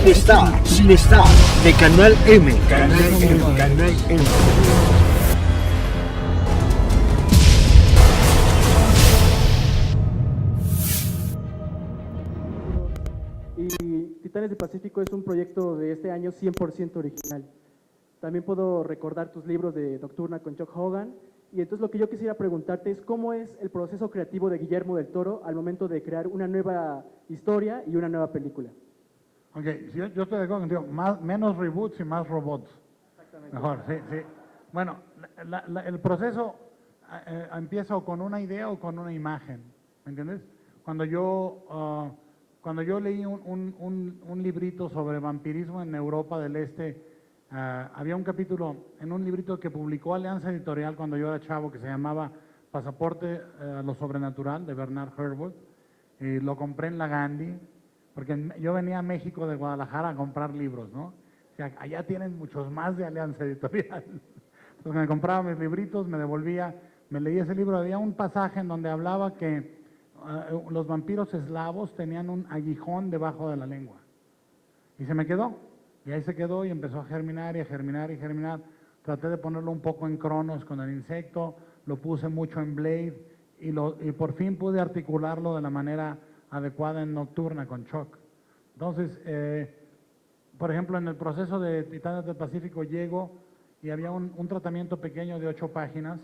Cinestar de Canal M. Canal M. Y Titanes del Pacífico es un proyecto de este año 100% original. También puedo recordar tus libros de Nocturna con Chuck Hogan. Y entonces lo que yo quisiera preguntarte es cómo es el proceso creativo de Guillermo del Toro al momento de crear una nueva historia y una nueva película. Ok, sí, yo estoy de acuerdo contigo, menos reboots y más robots. Exactamente. Mejor, sí, sí. Bueno, el proceso empieza o con una idea o con una imagen, ¿me entiendes? Cuando yo leí un librito sobre vampirismo en Europa del Este, había un capítulo en un librito que publicó Alianza Editorial cuando yo era chavo que se llamaba Pasaporte a lo Sobrenatural de Bernard Herwood, y lo compré en la Gandhi, porque yo venía a México de Guadalajara a comprar libros, ¿no? O sea, allá tienen muchos más de Alianza Editorial. Entonces me compraba mis libritos, me devolvía, me leía ese libro. Había un pasaje en donde hablaba que los vampiros eslavos tenían un aguijón debajo de la lengua. Y se me quedó. Y ahí se quedó y empezó a germinar y a germinar y a germinar. Traté de ponerlo un poco en Cronos con el insecto, lo puse mucho en Blade y por fin pude articularlo de la manera adecuada en Nocturna con Chuck. Entonces, por ejemplo, en el proceso de Titanes del Pacífico llego y había un tratamiento pequeño de 8 páginas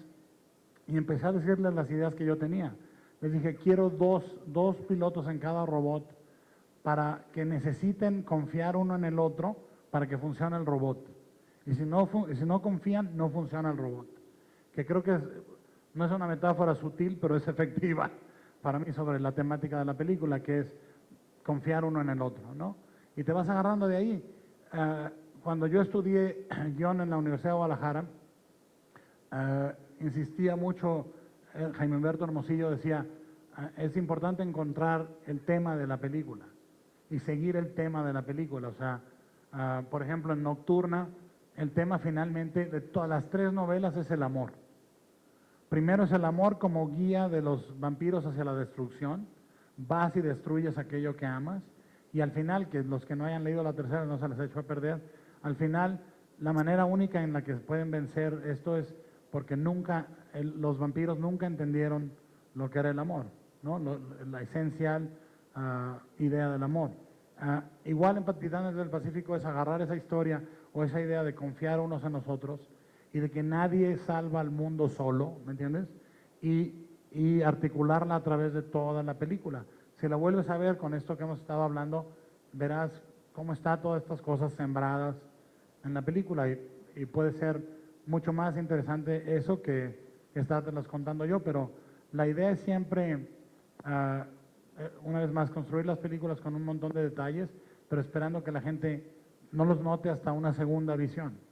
y empecé a decirles las ideas que yo tenía. Les dije, quiero dos pilotos en cada robot para que necesiten confiar uno en el otro para que funcione el robot. Y si no confían, no funciona el robot. Que creo que no es una metáfora sutil, pero es efectiva para mí sobre la temática de la película, que es confiar uno en el otro, ¿no? Y te vas agarrando de ahí. Cuando yo estudié guión en la Universidad de Guadalajara, insistía mucho, Jaime Humberto Hermosillo decía, es importante encontrar el tema de la película y seguir el tema de la película. O sea, por ejemplo, en Nocturna, el tema finalmente de todas las 3 novelas es el amor. Primero es el amor como guía de los vampiros hacia la destrucción. Vas y destruyes aquello que amas. Y al final, que los que no hayan leído la tercera no se les echó a perder, al final la manera única en la que pueden vencer esto es porque los vampiros nunca entendieron lo que era el amor, ¿no? La esencial idea del amor. Igual en Titanes del Pacífico es agarrar esa historia o esa idea de confiar unos en nosotros y de que nadie salva al mundo solo, ¿me entiendes? Y articularla a través de toda la película. Si la vuelves a ver con esto que hemos estado hablando, verás cómo está todas estas cosas sembradas en la película y puede ser mucho más interesante eso que estártelas contando yo, pero la idea es siempre, una vez más, construir las películas con un montón de detalles, pero esperando que la gente no los note hasta una segunda visión.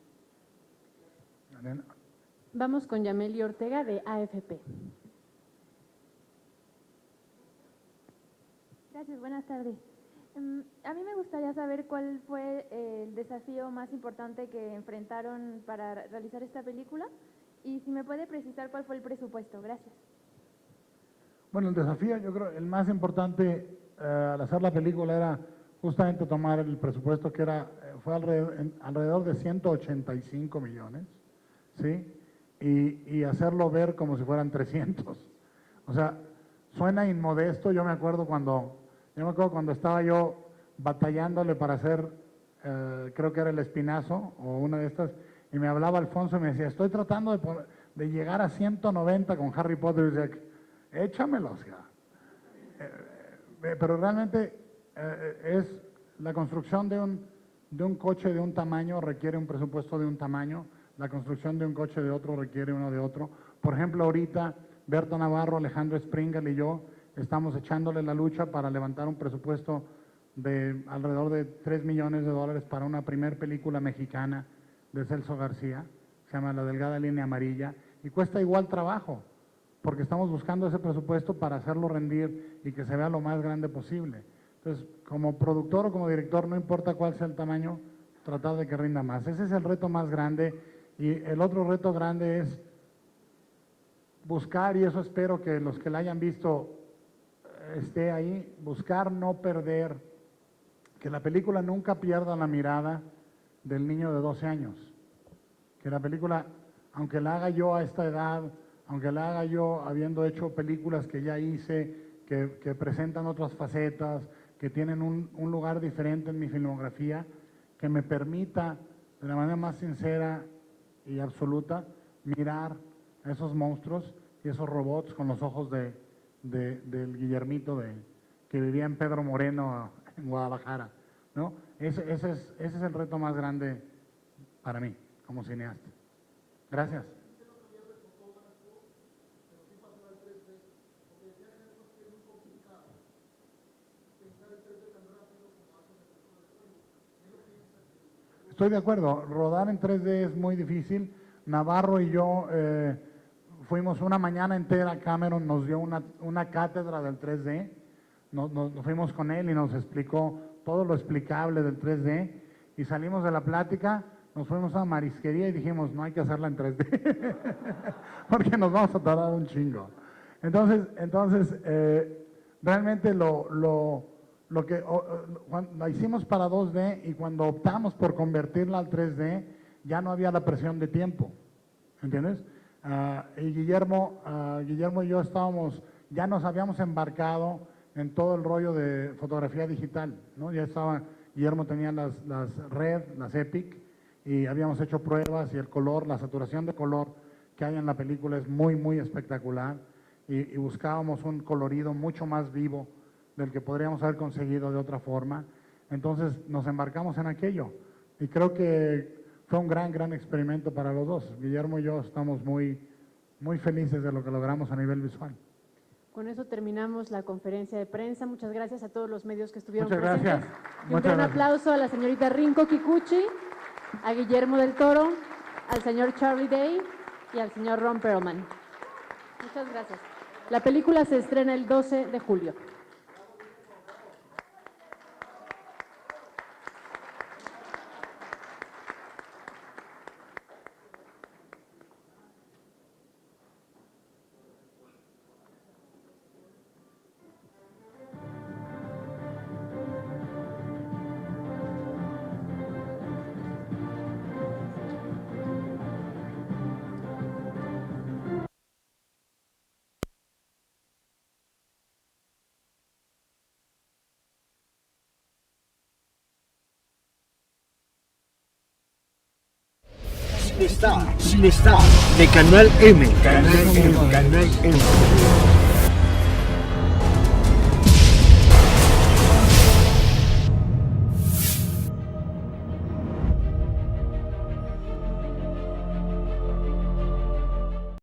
Vamos con Yameli Ortega de AFP. Gracias, buenas tardes. A mí me gustaría saber cuál fue el desafío más importante que enfrentaron para realizar esta película y si me puede precisar cuál fue el presupuesto. Gracias. Bueno, el desafío, yo creo, el más importante al hacer la película era justamente tomar el presupuesto que fue alrededor de 185 millones, ¿sí? Y hacerlo ver como si fueran 300. O sea, suena inmodesto. Yo me acuerdo cuando estaba yo batallándole para hacer, creo que era El Espinazo o una de estas, y me hablaba Alfonso y me decía, estoy tratando de llegar a 190 con Harry Potter, y decía, échamelo, o sea. Pero realmente es la construcción de un coche de un tamaño requiere un presupuesto de un tamaño, la construcción de un coche de otro requiere uno de otro. Por ejemplo, ahorita Berto Navarro, Alejandro Springal y yo estamos echándole la lucha para levantar un presupuesto de alrededor de $3 millones para una primer película mexicana de Celso García, se llama La Delgada Línea Amarilla, y cuesta igual trabajo, porque estamos buscando ese presupuesto para hacerlo rendir y que se vea lo más grande posible. Entonces, como productor o como director, no importa cuál sea el tamaño, tratar de que rinda más. Ese es el reto más grande, y el otro reto grande es buscar, y eso espero que los que la hayan visto esté ahí, buscar no perder, que la película nunca pierda la mirada del niño de 12 años. Que la película, aunque la haga yo a esta edad, aunque la haga yo habiendo hecho películas que ya hice, que presentan otras facetas, que tienen un lugar diferente en mi filmografía, que me permita de la manera más sincera y absoluta mirar a esos monstruos y esos robots con los ojos del Guillermito que vivía en Pedro Moreno, en Guadalajara, ¿no? Ese es el reto más grande para mí como cineasta. Gracias. Estoy de acuerdo, rodar en 3D es muy difícil. Navarro y yo fuimos una mañana entera a Cameron, nos dio una cátedra del 3D, nos fuimos con él y nos explicó todo lo explicable del 3D y salimos de la plática, nos fuimos a marisquería y dijimos, no hay que hacerla en 3D, porque nos vamos a tardar un chingo. Entonces realmente lo que la hicimos para 2D y cuando optamos por convertirla al 3D, ya no había la presión de tiempo, ¿entiendes? Y Guillermo y yo ya nos habíamos embarcado en todo el rollo de fotografía digital, ¿no? Guillermo tenía las Red, las Epic, y habíamos hecho pruebas y el color, la saturación de color que hay en la película es muy, muy espectacular y buscábamos un colorido mucho más vivo del que podríamos haber conseguido de otra forma. Entonces nos embarcamos en aquello y creo que fue un gran experimento para los dos. Guillermo y yo estamos muy felices de lo que logramos a nivel visual. Con eso terminamos la conferencia de prensa. Muchas gracias a todos los medios que estuvieron Muchas presentes. gracias. Y un gran aplauso a la señorita Rinko Kikuchi, a Guillermo del Toro, al señor Charlie Day y al señor Ron Perlman. Muchas gracias. La película se estrena el 12 de julio. Cinestar de Canal M. Canal M.